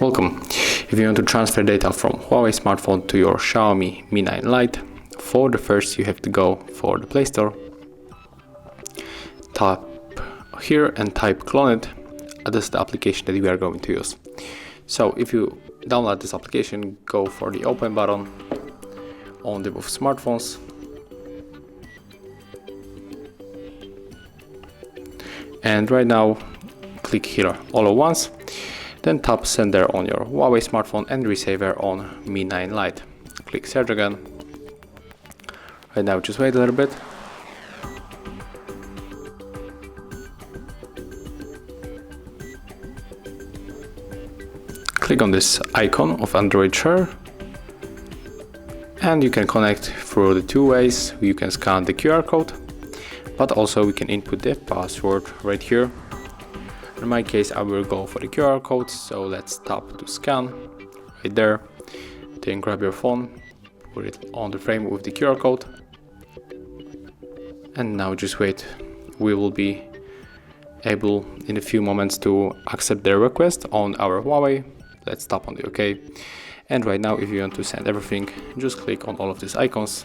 Welcome. If you want to transfer data from Huawei smartphone to your Xiaomi Mi 9 Lite, for the first you have to go for the Play Store, tap here and type CLONEit. This is the application that we are going to use. So if you download this application, go for the open button on the both smartphones, and right now click here all at once, then tap sender on your Huawei smartphone and receiver on Mi 9 Lite. Click search again. Right now just wait a little bit. Click on this icon of Android Share, and you can connect through the two ways. You can scan the QR code, but also we can input the password right here. In my case, I will go for the QR code, so let's tap to scan right there. Then grab your phone, put it on the frame with the QR code, and now just wait. We will be able in a few moments to accept their request on our Huawei. Let's tap on the OK. And right now, if you want to send everything, just click on all of these icons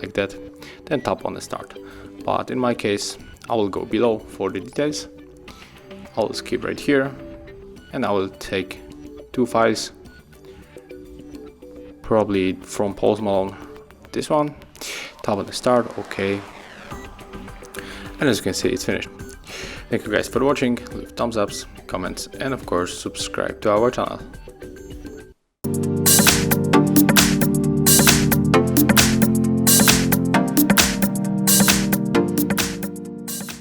like that, then tap on the start. But in my case, I will go below for the details. I'll skip right here, and I will take two files, probably from Post Malone, this one. Tap on the start, OK, and as you can see, it's finished. Thank you guys for watching. Leave thumbs ups, comments, and of course subscribe to our channel.